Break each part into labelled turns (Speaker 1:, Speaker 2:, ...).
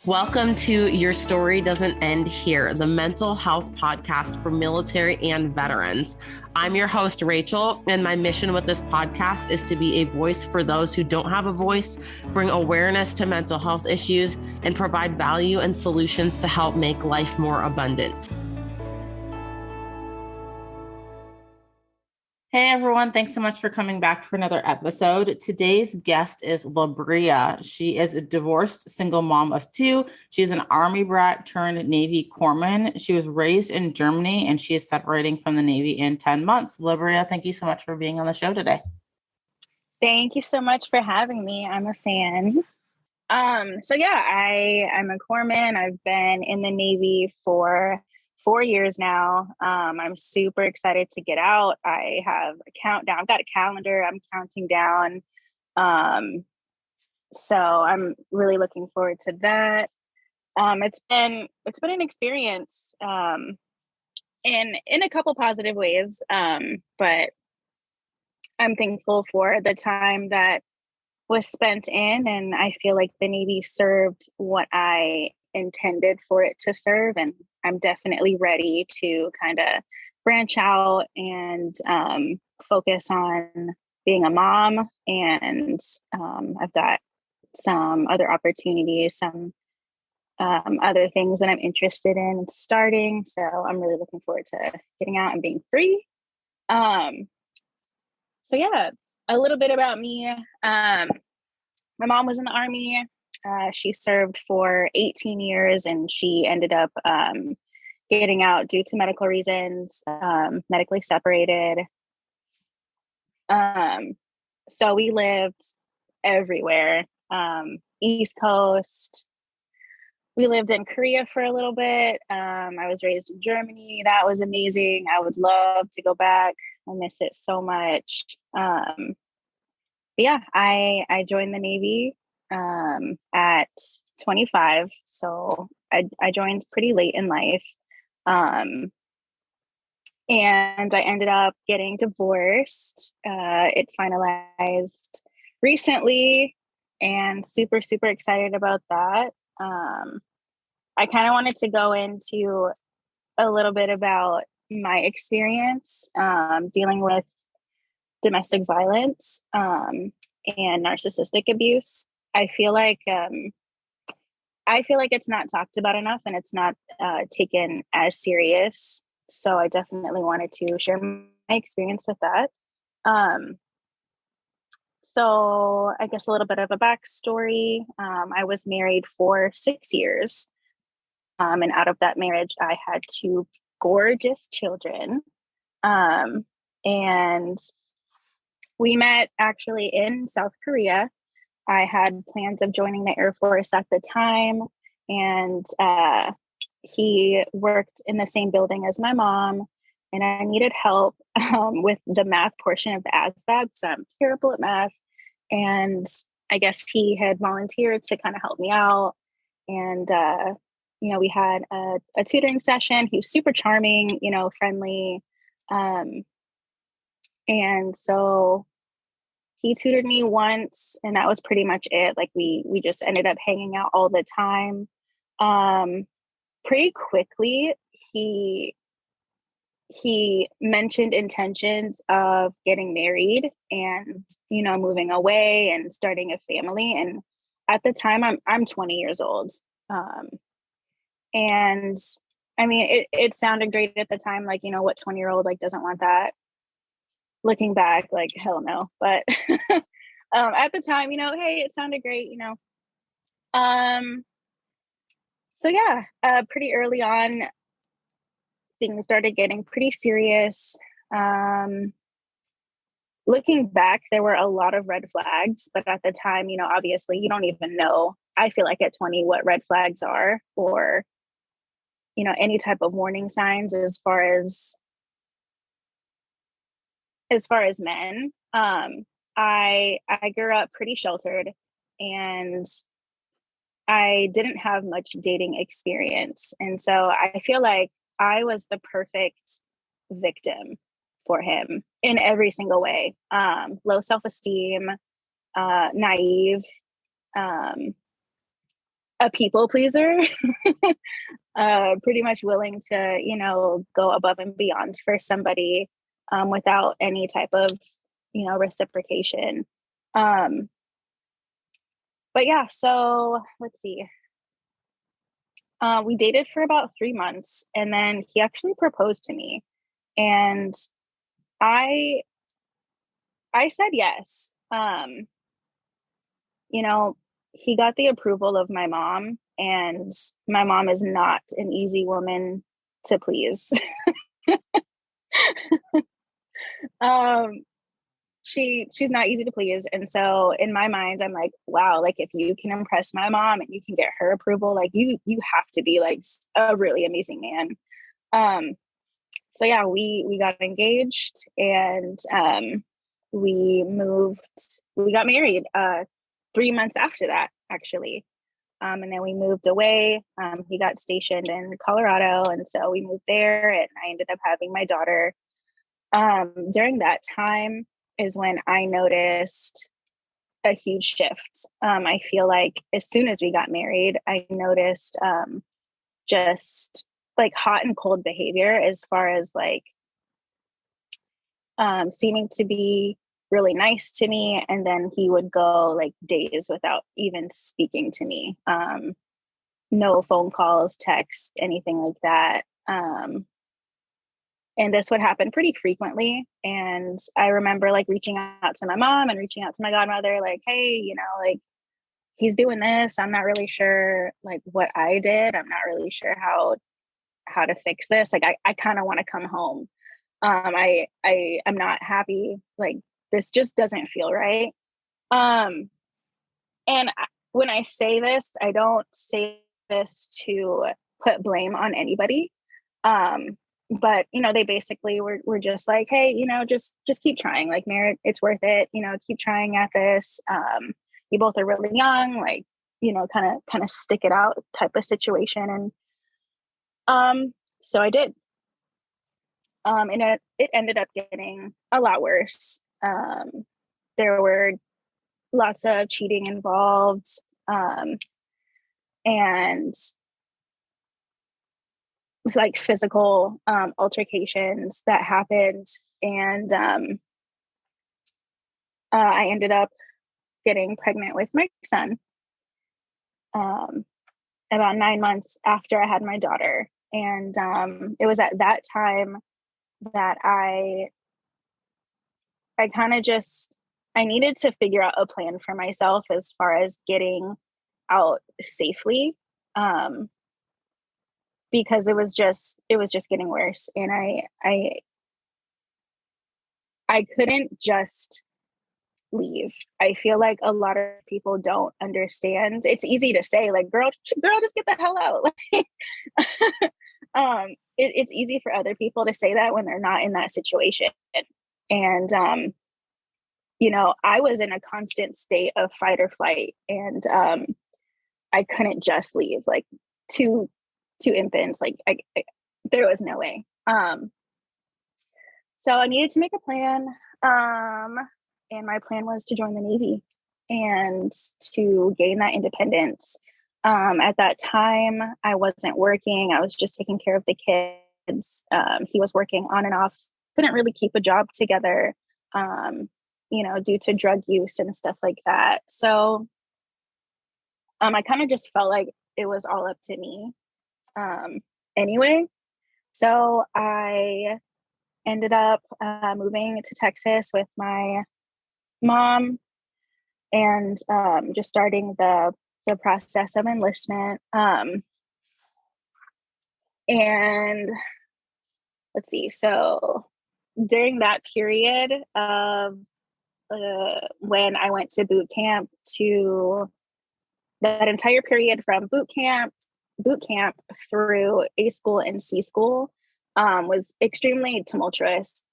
Speaker 1: Welcome to Your Story Doesn't End Here, the mental health podcast for military and veterans. I'm your host, Rachel, and my mission with this podcast is to be a voice for those who don't have a voice, bring awareness to mental health issues, and provide value and solutions to help make life more abundant. Hey everyone, thanks so much for coming back for another episode. Today's guest is Labrea. She is a divorced single mom of two. She's an Army brat turned Navy corpsman. She was raised in Germany and she is separating from the Navy in 10 months. Labrea, thank you so much for being on the show today.
Speaker 2: Thank you so much for having me. I'm a fan. I'm a corpsman. I've been in the Navy for 4 years now. I'm super excited to get out. I have a countdown. I've got a calendar. I'm counting down. So I'm really looking forward to that. It's been an experience in a couple positive ways. But I'm thankful for the time that was spent in, and I feel like the Navy served what I intended for it to serve, and I'm definitely ready to kind of branch out and focus on being a mom. And I've got some other opportunities, some other things that I'm interested in starting. So I'm really looking forward to getting out and being free. A little bit about me. My mom was in the Army. She served for 18 years and she ended up getting out due to medical reasons, medically separated. So we lived everywhere. East Coast. We lived in Korea for a little bit. I was raised in Germany. That was amazing. I would love to go back. I miss it so much. I joined the Navy at 25. So I joined pretty late in life. And I ended up getting divorced. It finalized recently and super, super excited about that. I kind of wanted to go into a little bit about my experience dealing with domestic violence and narcissistic abuse. I feel like it's not talked about enough and it's not taken as serious. So I definitely wanted to share my experience with that. So I guess a little bit of a backstory. I was married for 6 years. And out of that marriage, I had two gorgeous children. And we met actually in South Korea. I had plans of joining the Air Force at the time. And he worked in the same building as my mom. And I needed help with the math portion of the ASVAB. So I'm terrible at math. And I guess he had volunteered to kind of help me out. And, we had a tutoring session. He was super charming, friendly. And so he tutored me once and that was pretty much it. Like we just ended up hanging out all the time. Pretty quickly, he mentioned intentions of getting married and, moving away and starting a family. And at the time I'm 20 years old. And I mean, it sounded great at the time. Like, what 20-year-old doesn't want that? Looking back, hell no. But at the time, hey, it sounded great, pretty early on, things started getting pretty serious. Looking back, there were a lot of red flags, but at the time, obviously you don't even know. I feel like at 20, what red flags are, or, any type of warning signs as far as men. I grew up pretty sheltered and I didn't have much dating experience. And so I feel like I was the perfect victim for him in every single way. Low self-esteem, naive, a people pleaser, pretty much willing to, go above and beyond for somebody, without any type of, reciprocation. But yeah, so let's see. We dated for about 3 months, and then he actually proposed to me, and I said yes. You know, he got the approval of my mom, and my mom is not an easy woman to please. um, she's not easy to please, and so in my mind, I'm like, wow, like if you can impress my mom and you can get her approval, like you have to be like a really amazing man. Um, so yeah, we got engaged, and we got married 3 months after that, actually. And then we moved away. He got stationed in Colorado, and so we moved there, and I ended up having my daughter. During that time is when I noticed a huge shift. I feel like as soon as we got married, I noticed just like hot and cold behavior, as far as like seeming to be really nice to me, and then he would go like days without even speaking to me. No phone calls, text, anything like that. And this would happen pretty frequently. And I remember like reaching out to my mom and reaching out to my godmother, like, hey, like he's doing this. I'm not really sure like what I did. I'm not really sure how to fix this. Like I kind of want to come home. I'm not happy. Like this just doesn't feel right. Um, and when I say this, I don't say this to put blame on anybody. But they basically were just like, hey, just keep trying. Like, Merritt, it's worth it. Keep trying at this. You both are really young. Like, kind of stick it out type of situation. And so I did. And it ended up getting a lot worse. There were lots of cheating involved, and like physical altercations that happened. And I ended up getting pregnant with my son about 9 months after I had my daughter. And it was at that time that I kind of I needed to figure out a plan for myself as far as getting out safely, because it was just getting worse, and I couldn't just leave. I feel like a lot of people don't understand. It's easy to say, like, girl, just get the hell out. It's easy for other people to say that when they're not in that situation. And I was in a constant state of fight or flight, and I couldn't just leave. Like two infants, like there was no way. So I needed to make a plan. And my plan was to join the Navy and to gain that independence. At that time, I wasn't working. I was just taking care of the kids. He was working on and off, couldn't really keep a job together, due to drug use and stuff like that. So I kind of just felt like it was all up to me anyway. So I ended up moving to Texas with my mom, and just starting the process of enlistment. And let's see, so during that period of when I went to boot camp, to that entire period from boot camp through A school and C school, was extremely tumultuous.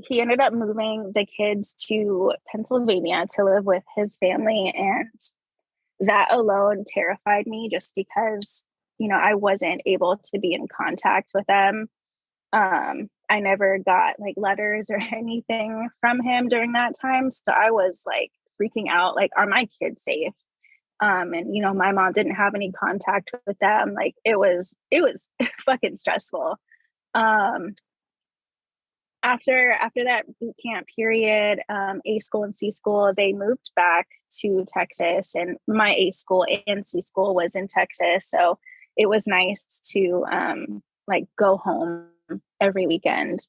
Speaker 2: He ended up moving the kids to Pennsylvania to live with his family, and that alone terrified me, just because I wasn't able to be in contact with them. I never got like letters or anything from him during that time, so I was like freaking out, like, are my kids safe? And, you know, my mom didn't have any contact with them. Like, it was fucking stressful. After that boot camp period, A school and C school, they moved back to Texas, and my A school and C school was in Texas. So it was nice to like go home every weekend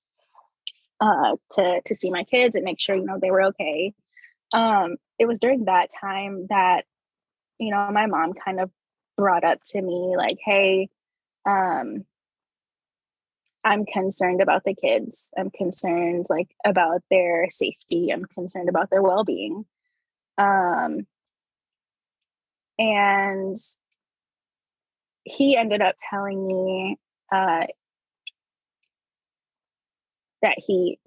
Speaker 2: to see my kids and make sure, you know, they were okay. It was during that time that, you know, my mom kind of brought up to me like, hey, I'm concerned about the kids. I'm concerned like about their safety. I'm concerned about their well-being. And he ended up telling me that he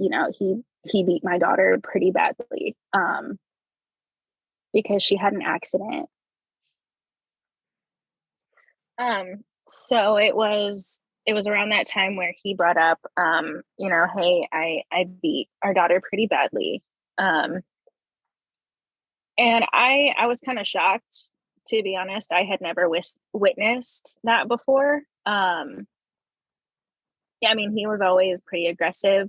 Speaker 2: beat my daughter pretty badly because she had an accident. So it was around that time where he brought up, you know, hey, I beat our daughter pretty badly. And I was kind of shocked, to be honest. I had never witnessed that before. Yeah, I mean, he was always pretty aggressive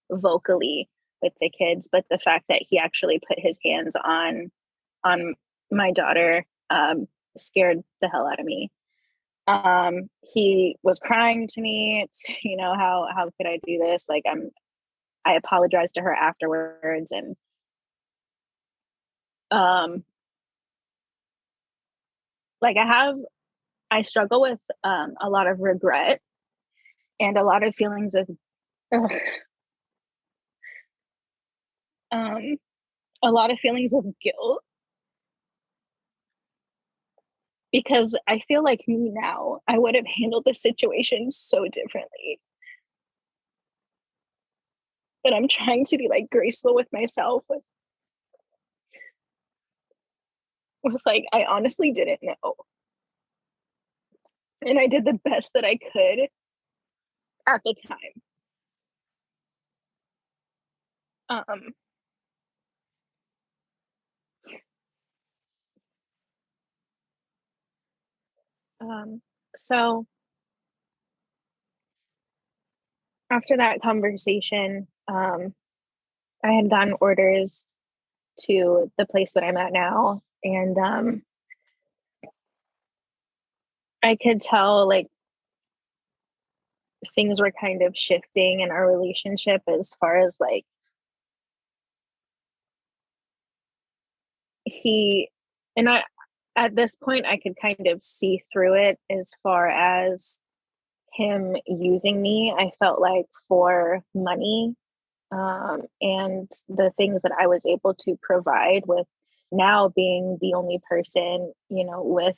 Speaker 2: vocally with the kids, but the fact that he actually put his hands on my daughter scared the hell out of me. He was crying to me. You know, how could I do this? Like, I apologized to her afterwards, and like I struggle with a lot of regret and a lot of feelings of a lot of feelings of guilt, because I feel like me now, I would have handled the situation so differently. But I'm trying to be like graceful with myself with like, I honestly didn't know. And I did the best that I could at the time. So after that conversation, I had gotten orders to the place that I'm at now, and I could tell like things were kind of shifting in our relationship, as far as like he and I at this point I could kind of see through it, as far as him using me, I felt like, for money, and the things that I was able to provide, with now being the only person, you know, with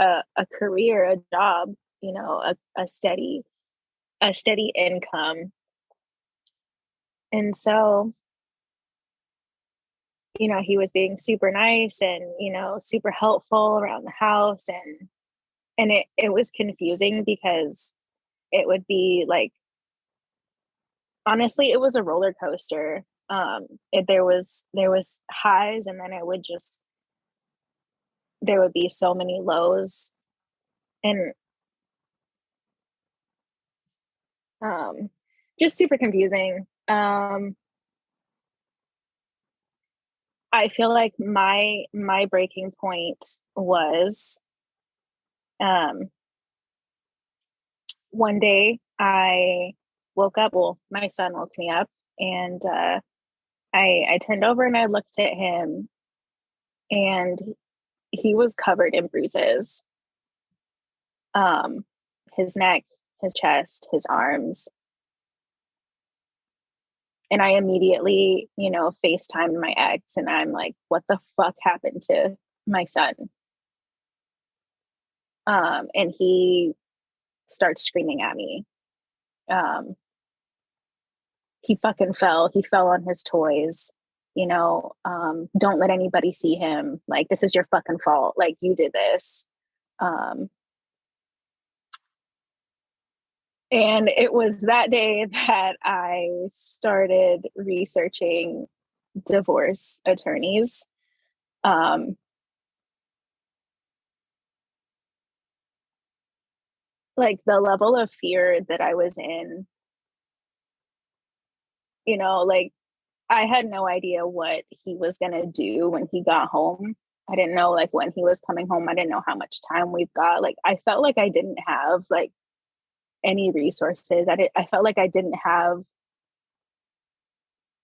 Speaker 2: a career, a job, you know, a steady income. And so, you know, he was being super nice and, you know, super helpful around the house, and it was confusing, because it would be like, honestly, it was a roller coaster. There was highs, and then there would be so many lows, and just super confusing. I feel like my breaking point was, one day I woke up. Well, my son woke me up, and I turned over and I looked at him, and he was covered in bruises. Um, his neck, his chest, his arms. And I immediately, you know, FaceTimed my ex, and I'm like, what the fuck happened to my son? And he starts screaming at me. He fucking fell. He fell on his toys. You know, don't let anybody see him. Like, this is your fucking fault. Like, you did this. And it was that day that I started researching divorce attorneys. Um, like the level of fear that I was in, like I had no idea what he was going to do when he got home. I didn't know like when he was coming home. I didn't know how much time we've got. Like I felt like I didn't have like any resources. I felt like I didn't have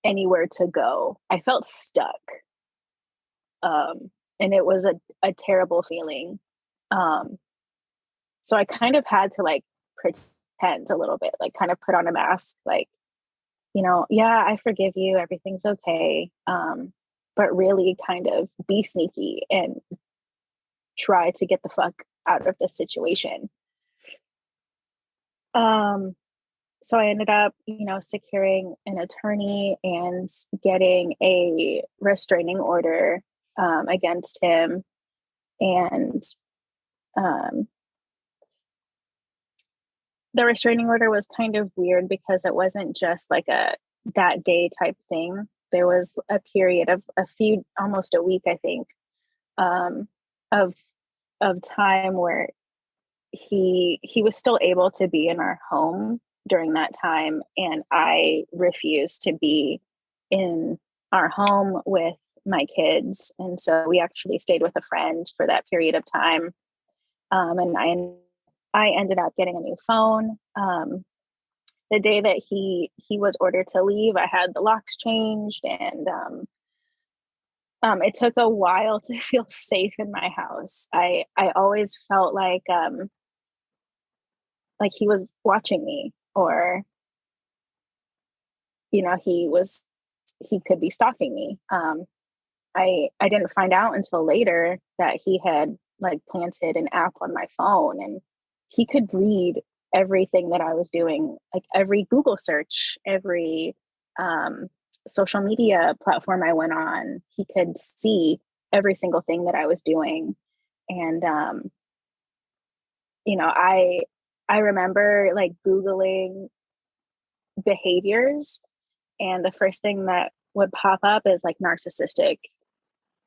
Speaker 2: anywhere to go. I felt stuck. And it was a terrible feeling. Um, so I kind of had to like pretend a little bit, like kind of put on a mask, like, yeah, I forgive you, everything's okay. But really kind of be sneaky and try to get the fuck out of this situation. Um, so I ended up, securing an attorney and getting a restraining order against him. And um, the restraining order was kind of weird because it wasn't just like a that day type thing. There was a period of almost a week, I think, um, of time where he was still able to be in our home during that time, and I refused to be in our home with my kids, and so we actually stayed with a friend for that period of time. And I ended up getting a new phone. The day that he was ordered to leave, I had the locks changed, and it took a while to feel safe in my house. I always felt like he was watching me, or he could be stalking me. I didn't find out until later that he had like planted an app on my phone, and he could read everything that I was doing, like every Google search, every um, social media platform I went on. He could see every single thing that I was doing, and I remember like Googling behaviors, and the first thing that would pop up is like narcissistic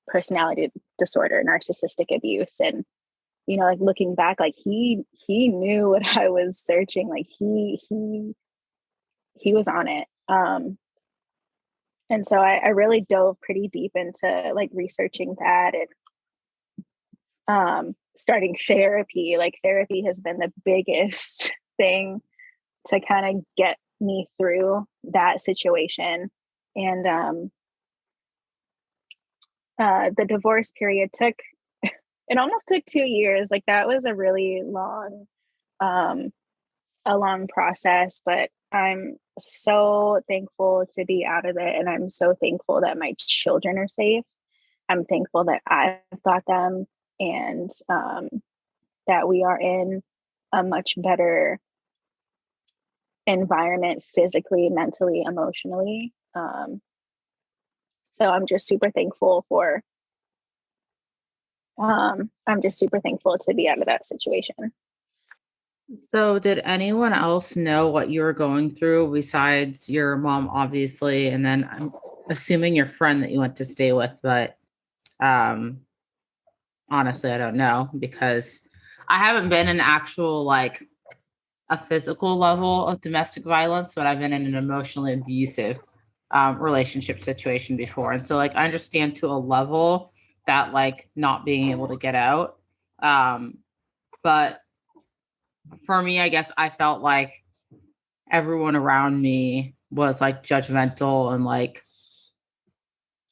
Speaker 2: personality disorder, narcissistic abuse. And like looking back, like he knew what I was searching. Like he was on it. And so I really dove pretty deep into like researching that, and starting therapy. Like therapy has been the biggest thing to kind of get me through that situation. And the divorce period it almost took 2 years. Like that was a really um, a long process, but I'm so thankful to be out of it. And I'm so thankful that my children are safe. I'm thankful that I've got them, and that we are in a much better environment physically, mentally, emotionally. So I'm just super thankful to be out of that situation.
Speaker 3: So, did anyone else know what you were going through besides your mom, obviously, and then I'm assuming your friend that you went to stay with? But um, honestly, I don't know because I haven't been in actual like a physical level of domestic violence, but I've been in an emotionally abusive relationship situation before, and so like I understand to a level that like not being able to get out, but for me, I guess I felt like everyone around me was like judgmental and like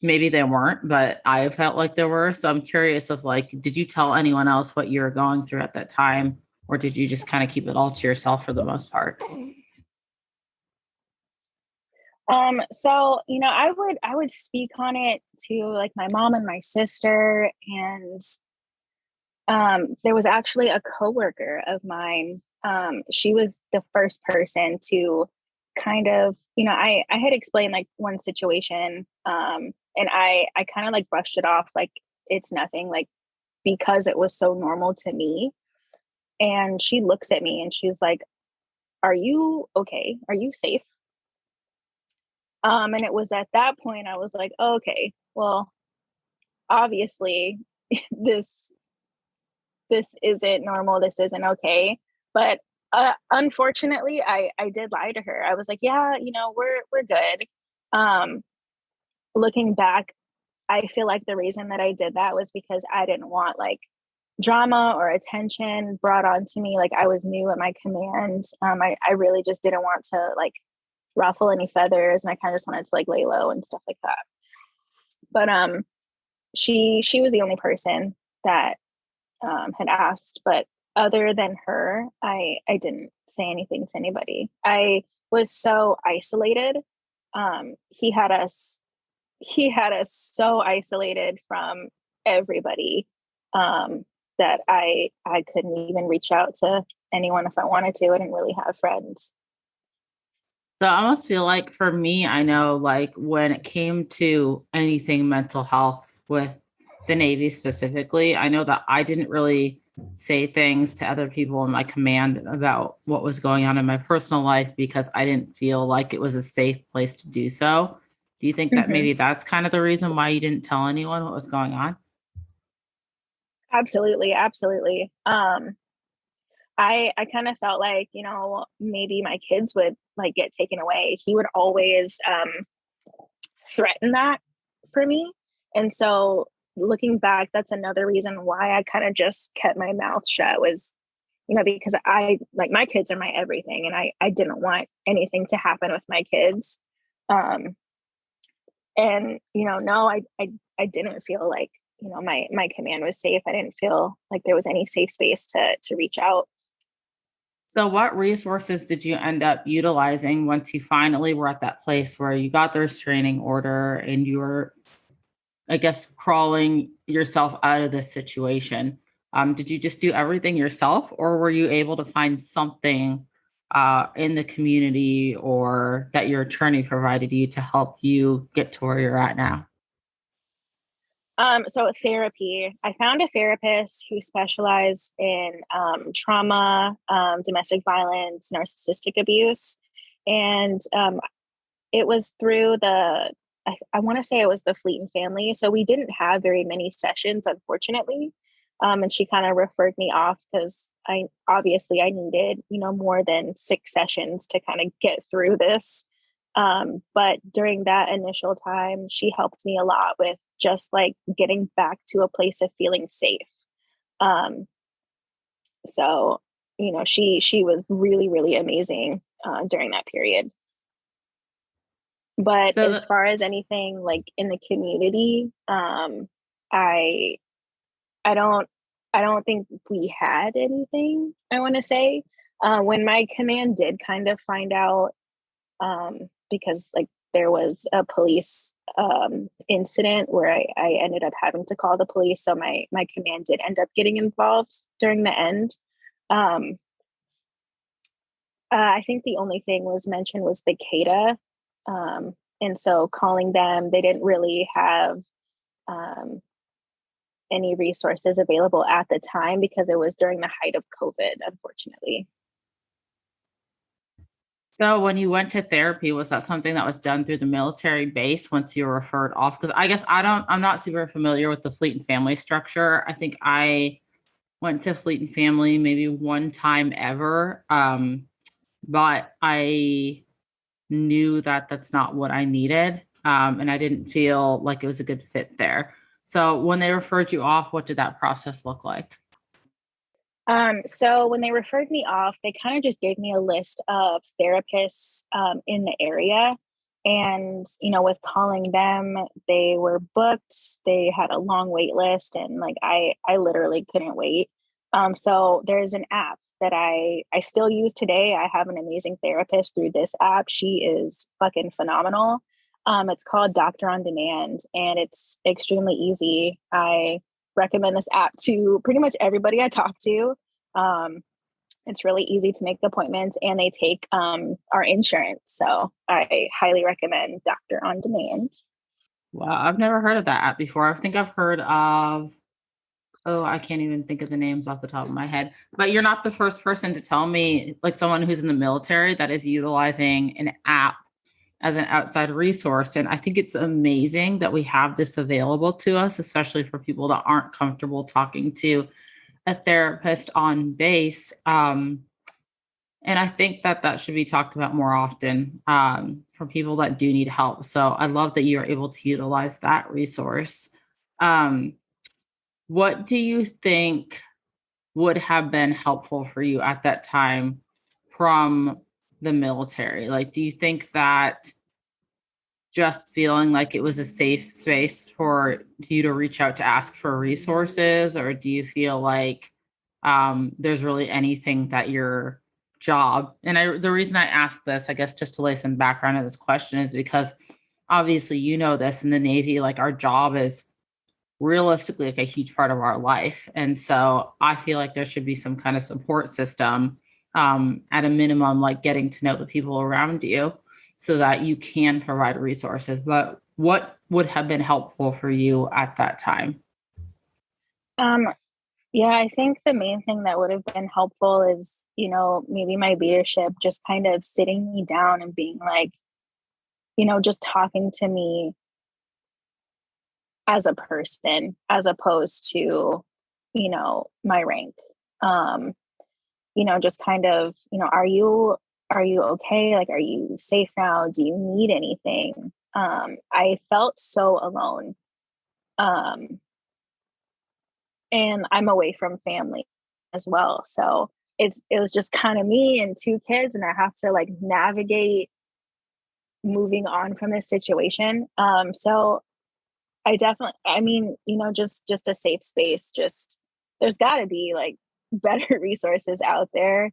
Speaker 3: maybe they weren't, but I felt like there were. So I'm curious of like, did you tell anyone else what you were going through at that time? Or did you just kind of keep it all to yourself for the most part?
Speaker 2: So I would speak on it to like my mom and my sister, and there was actually a coworker of mine. She was the first person to kind of, I had explained like one situation, and I kind of like brushed it off like it's nothing, like because it was so normal to me. And she looks at me and she's like, "Are you okay? Are you safe?" And it was at that point I was like, oh, okay, well, obviously this isn't normal, this isn't okay. But unfortunately, I did lie to her. I was like, yeah, we're good. Looking back, I feel like the reason that I did that was because I didn't want like drama or attention brought on to me. Like, I was new at my command. I really just didn't want to like ruffle any feathers, and I kind of just wanted to like lay low and stuff like that. But she was the only person that had asked. But other than her, I didn't say anything to anybody. I was so isolated. He had us so isolated from everybody, that I couldn't even reach out to anyone if I wanted to. I didn't really have friends.
Speaker 3: So I almost feel like for me, I know like when it came to anything mental health with the Navy specifically, I know that I didn't really say things to other people in my command about what was going on in my personal life because I didn't feel like it was a safe place to do so. Do you think that maybe that's kind of the reason why you didn't tell anyone what was going on?
Speaker 2: Absolutely. I kind of felt like, maybe my kids would like get taken away. He would always threaten that for me. And so looking back, that's another reason why I kind of just kept my mouth shut, was, because I like, my kids are my everything, and I didn't want anything to happen with my kids. And, no, I didn't feel like, my command was safe. I didn't feel like there was any safe space to reach out.
Speaker 3: So what resources did you end up utilizing once you finally were at that place where you got the restraining order and you were, I guess, crawling yourself out of this situation? Did you just do everything yourself, or were you able to find something in the community or that your attorney provided you to help you get to where you're at now?
Speaker 2: So therapy, I found a therapist who specialized in trauma, domestic violence, narcissistic abuse. And it was through I want to say it was the Fleet and Family. So we didn't have very many sessions, unfortunately. And she kind of referred me off because I needed, more than 6 sessions to kind of get through this. But during that initial time, she helped me a lot with just like getting back to a place of feeling safe. So, she was really, really amazing during that period. But as far as anything like in the community, I don't think we had anything, I want to say. When my command did kind of find out, because like there was a police incident where I ended up having to call the police. So my command did end up getting involved during the end. I think the only thing was mentioned was the CADA. And so calling them, they didn't really have any resources available at the time because it was during the height of COVID, unfortunately.
Speaker 3: So when you went to therapy, was that something that was done through the military base once you were referred off? Because I guess I'm not super familiar with the Fleet and Family structure. I think I went to Fleet and Family maybe one time ever. But I knew that that's not what I needed. And I didn't feel like it was a good fit there. So when they referred you off, what did that process look like?
Speaker 2: So when they referred me off, they kind of just gave me a list of therapists in the area. And, with calling them, they were booked. They had a long wait list, and like I literally couldn't wait. So there's an app that I still use today. I have an amazing therapist through this app. She is fucking phenomenal. It's called Doctor on Demand, and it's extremely easy. I recommend this app to pretty much everybody I talk to. It's really easy to make appointments, and they take our insurance. So I highly recommend Doctor on Demand.
Speaker 3: Wow, I've never heard of that app before. I think I've heard of, I can't even think of the names off the top of my head. But you're not the first person to tell me, like someone who's in the military that is utilizing an app as an outside resource. And I think it's amazing that we have this available to us, especially for people that aren't comfortable talking to a therapist on base. And I think that that should be talked about more often for people that do need help. So I love that you're able to utilize that resource. Um, what do you think would have been helpful for you at that time from the military? Like, do you think that just feeling like it was a safe space for you to reach out to ask for resources, or do you feel like there's really anything that your job, and the reason I asked this, I guess just to lay some background on this question, is because obviously you know this, in the Navy, like our job is realistically like a huge part of our life. And so I feel like there should be some kind of support system, at a minimum, like getting to know the people around you so that you can provide resources. But what would have been helpful for you at that time?
Speaker 2: Yeah, I think the main thing that would have been helpful is, maybe my leadership just kind of sitting me down and being like, just talking to me as a person, as opposed to, my rank. Just kind of, are you okay? Like, are you safe now? Do you need anything? I felt so alone. And I'm away from family as well. So it was just kind of me and two kids, and I have to like navigate moving on from this situation. So just a safe space, just there's gotta be like better resources out there.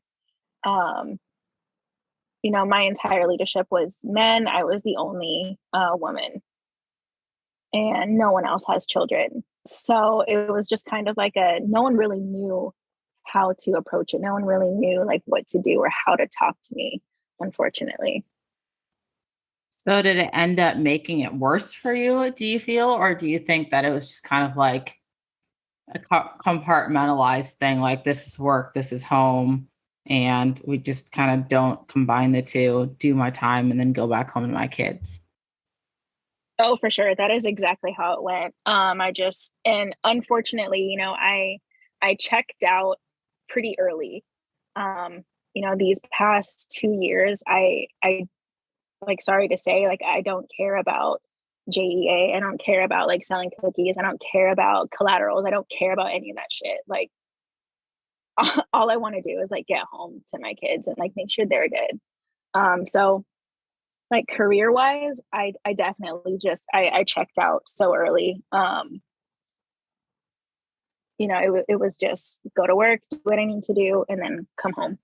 Speaker 2: My entire leadership was men. I was the only woman, and no one else has children. So it was just kind of like no one really knew how to approach it. No one really knew like what to do or how to talk to me, unfortunately.
Speaker 3: So did it end up making it worse for you, do you feel? Or do you think that it was just kind of like a compartmentalized thing, like this is work, this is home, and we just kind of don't combine the two, do my time, and then go back home to my kids?
Speaker 2: Oh, for sure. That is exactly how it went. And unfortunately, I checked out pretty early. These past 2 years, I like, sorry to say, like, I don't care about JEA. I don't care about like selling cookies. I don't care about collaterals. I don't care about any of that shit. Like, all I want to do is like get home to my kids and like make sure they're good. So like career wise, I definitely I checked out so early. It was just go to work, do what I need to do, and then come home.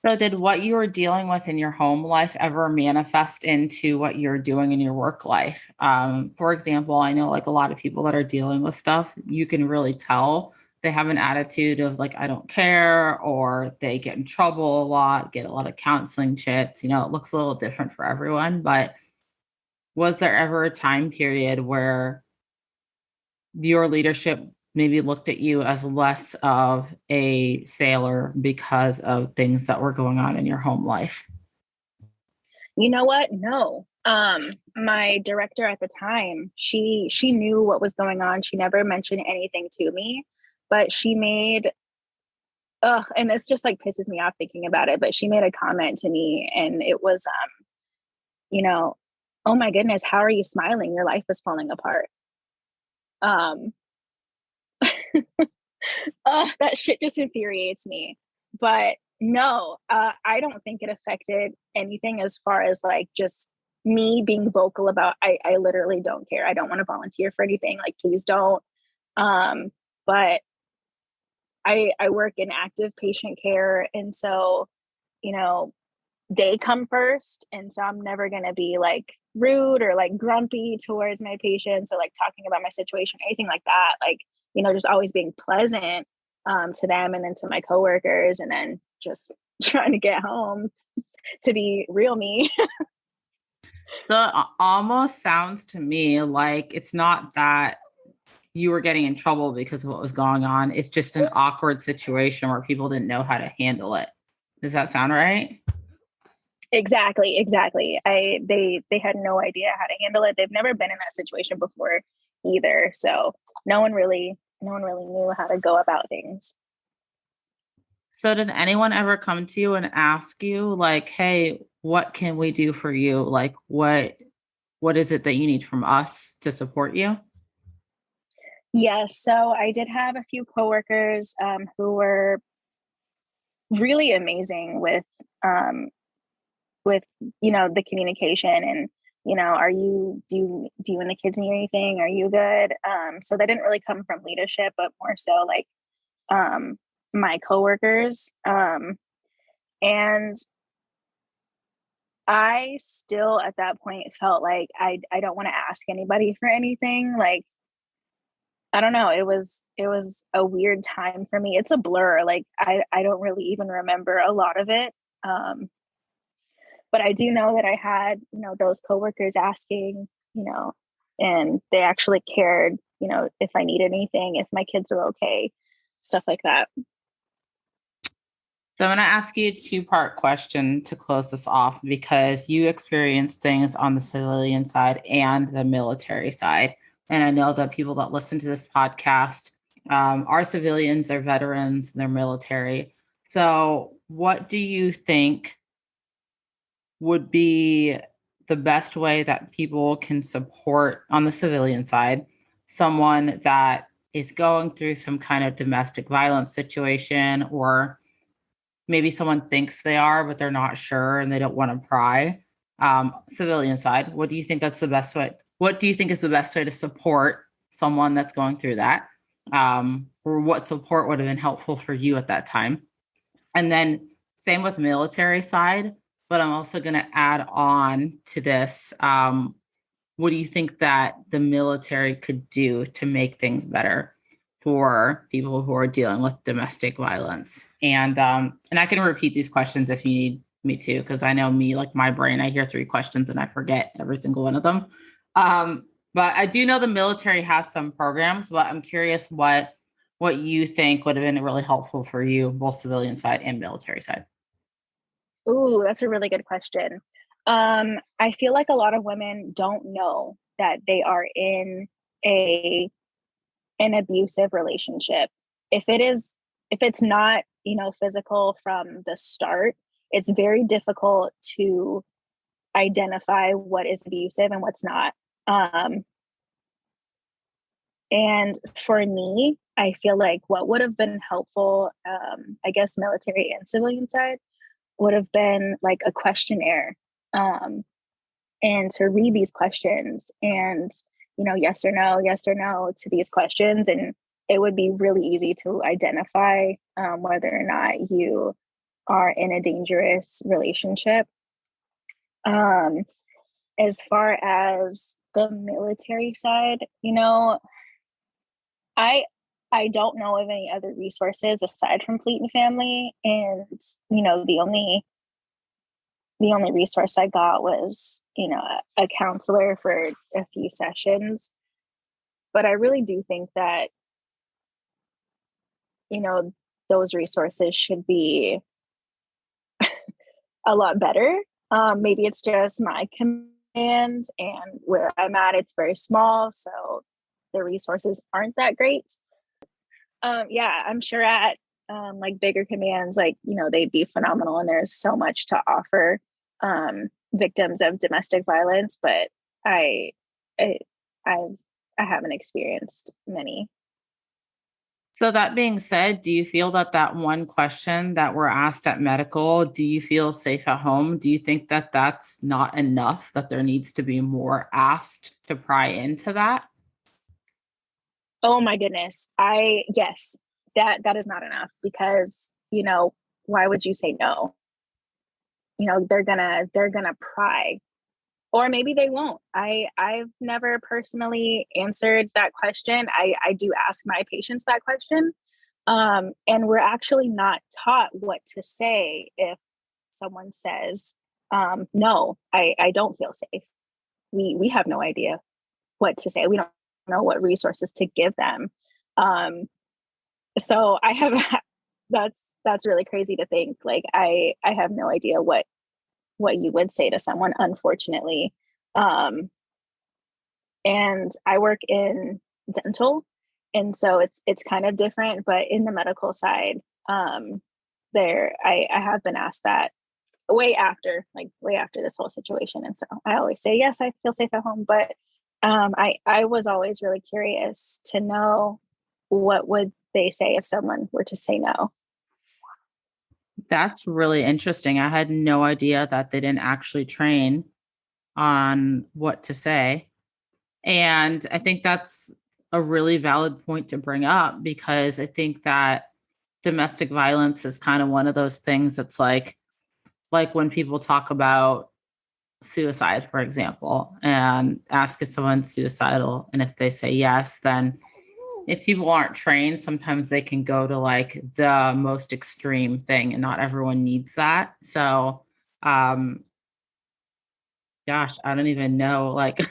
Speaker 3: So did what you were dealing with in your home life ever manifest into what you're doing in your work life? For example, I know like a lot of people that are dealing with stuff, you can really tell they have an attitude of like, I don't care, or they get in trouble a lot, get a lot of counseling shits. It looks a little different for everyone, but was there ever a time period where your leadership maybe looked at you as less of a sailor because of things that were going on in your home life?
Speaker 2: You know what? No. My director at the time, she knew what was going on. She never mentioned anything to me, but she made and this just like pisses me off thinking about it, but she made a comment to me, and it was oh my goodness, how are you smiling? Your life is falling apart. Um that shit just infuriates me. But no, I don't think it affected anything as far as like just me being vocal about I literally don't care. I don't want to volunteer for anything. Like, please don't. But I work in active patient care. And so, they come first. And so I'm never going to be like rude or like grumpy towards my patients or like talking about my situation, anything like that. Like, just always being pleasant to them and then to my coworkers, and then just trying to get home to be real me.
Speaker 3: So it almost sounds to me like it's not that you were getting in trouble because of what was going on. It's just an awkward situation where people didn't know how to handle it. Does that sound right?
Speaker 2: Exactly. They had no idea how to handle it. They've never been in that situation before either. So no one really knew how to go about things.
Speaker 3: So did anyone ever come to you and ask you like, "Hey, what can we do for you? Like what is it that you need from us to support you?"
Speaker 2: Yes. So I did have a few coworkers who were really amazing with the communication and are you do you and the kids need anything, are you good? So that didn't really come from leadership, but more so like um my coworkers. And I still at that point felt like I don't want to ask anybody for anything. Like, I don't know, it was a weird time for me. It's a blur. Like I don't really even remember a lot of it. But I do know that I had, those coworkers asking, and they actually cared, if I needed anything, if my kids are okay, stuff like that.
Speaker 3: So I'm going to ask you a two-part question to close this off because you experienced things on the civilian side and the military side. And I know that people that listen to this podcast are civilians, they're veterans, they're military. So what do you think would be the best way that people can support on the civilian side someone that is going through some kind of domestic violence situation, or maybe someone thinks they are, but they're not sure and they don't want to pry? Civilian side, what do you think that's the best way? What do you think is the best way to support someone that's going through that? Or what support would have been helpful for you at that time? And then same with military side, but I'm also going to add on to this. What do you think that the military could do to make things better for people who are dealing with domestic violence? And I can repeat these questions if you need me to, because I know me, like my brain, I hear three questions and I forget every single one of them. But I do know the military has some programs, but I'm curious what you think would have been really helpful for you, both civilian side and military side.
Speaker 2: Ooh, that's a really good question. I feel like a lot of women don't know that they are in a an abusive relationship. If it is, if it's not, physical from the start, it's very difficult to identify what is abusive and what's not. Um, and for me, I feel like what would have been helpful, I guess military and civilian side, would have been like a questionnaire, um, and to read these questions and, yes or no to these questions. And it would be really easy to identify whether or not you are in a dangerous relationship. Um, as far as the military side, I I don't know of any other resources aside from Fleet and Family, and the only resource I got was, a counselor for a few sessions. But I really do think that, you know, those resources should be a lot better. Maybe it's just my command, and where I'm at, it's very small. So the resources aren't that great. Yeah, I'm sure at like bigger commands, like, they'd be phenomenal, and there's so much to offer victims of domestic violence. But I, I, I, I haven't experienced many.
Speaker 3: So that being said, do you feel that that one question that we're asked at medical, do you feel safe at home? Do you think that that's not enough, that there needs to be more asked to pry into that?
Speaker 2: Oh my goodness. Yes, that is not enough, because, why would you say no? They're gonna pry, or maybe they won't. I've never personally answered that question. I do ask my patients that question. And we're actually not taught what to say if someone says, no, I don't feel safe. We have no idea what to say. We don't know what resources to give them. Um, so I have that's really crazy to think. Like I have no idea what you would say to someone, unfortunately. And I work in dental, and so it's kind of different, but in the medical side, I have been asked that way after this whole situation. And so I always say, yes, I feel safe at home. But I was always really curious to know, what would they say if someone were to say no?
Speaker 3: That's really interesting. I had no idea that they didn't actually train on what to say. And I think that's a really valid point to bring up, because I think that domestic violence is kind of one of those things that's like when people talk about suicide, for example, and ask if someone's suicidal. And if they say yes, then if people aren't trained, sometimes they can go to like the most extreme thing, and not everyone needs that. So, gosh, I don't even know like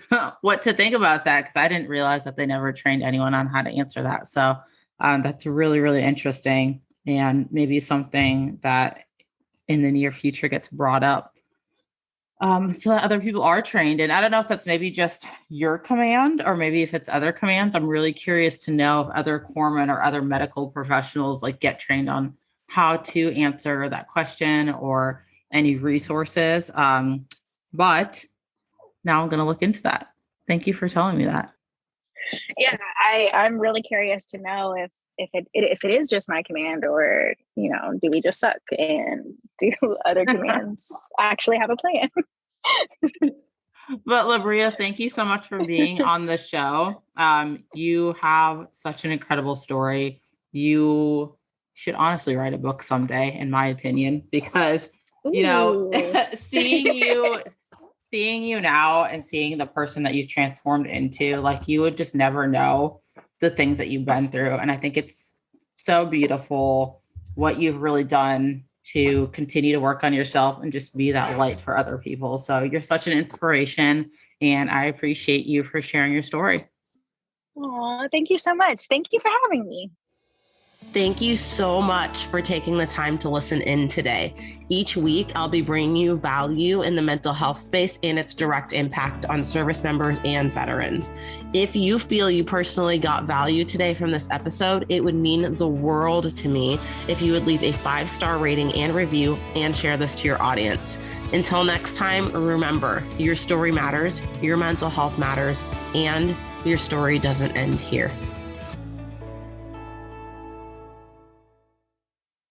Speaker 3: what to think about that, because I didn't realize that they never trained anyone on how to answer that. So that's really, really interesting, and maybe something that in the near future gets brought up, so that other people are trained. And I don't know if that's maybe just your command, or maybe if it's other commands. I'm really curious to know if other corpsmen or other medical professionals like get trained on how to answer that question, or any resources. But now I'm going to look into that. Thank you for telling me that.
Speaker 2: Yeah, I'm really curious to know if it is just my command, or do we just suck, and do other commands actually have a plan?
Speaker 3: But Labrea, thank you so much for being on the show. You have such an incredible story. You should honestly write a book someday, in my opinion, because
Speaker 2: Ooh.
Speaker 3: seeing you now, and seeing the person that you've transformed into, like, you would just never know the things that you've been through. And I think it's so beautiful what you've really done to continue to work on yourself and just be that light for other people. So you're such an inspiration, and I appreciate you for sharing your story.
Speaker 2: Oh, thank you so much. Thank you for having me.
Speaker 1: Thank you so much for taking the time to listen in today. Each week, I'll be bringing you value in the mental health space and its direct impact on service members and veterans. If you feel you personally got value today from this episode, it would mean the world to me if you would leave a 5-star rating and review, and share this to your audience. Until next time, remember, your story matters, your mental health matters, and your story doesn't end here.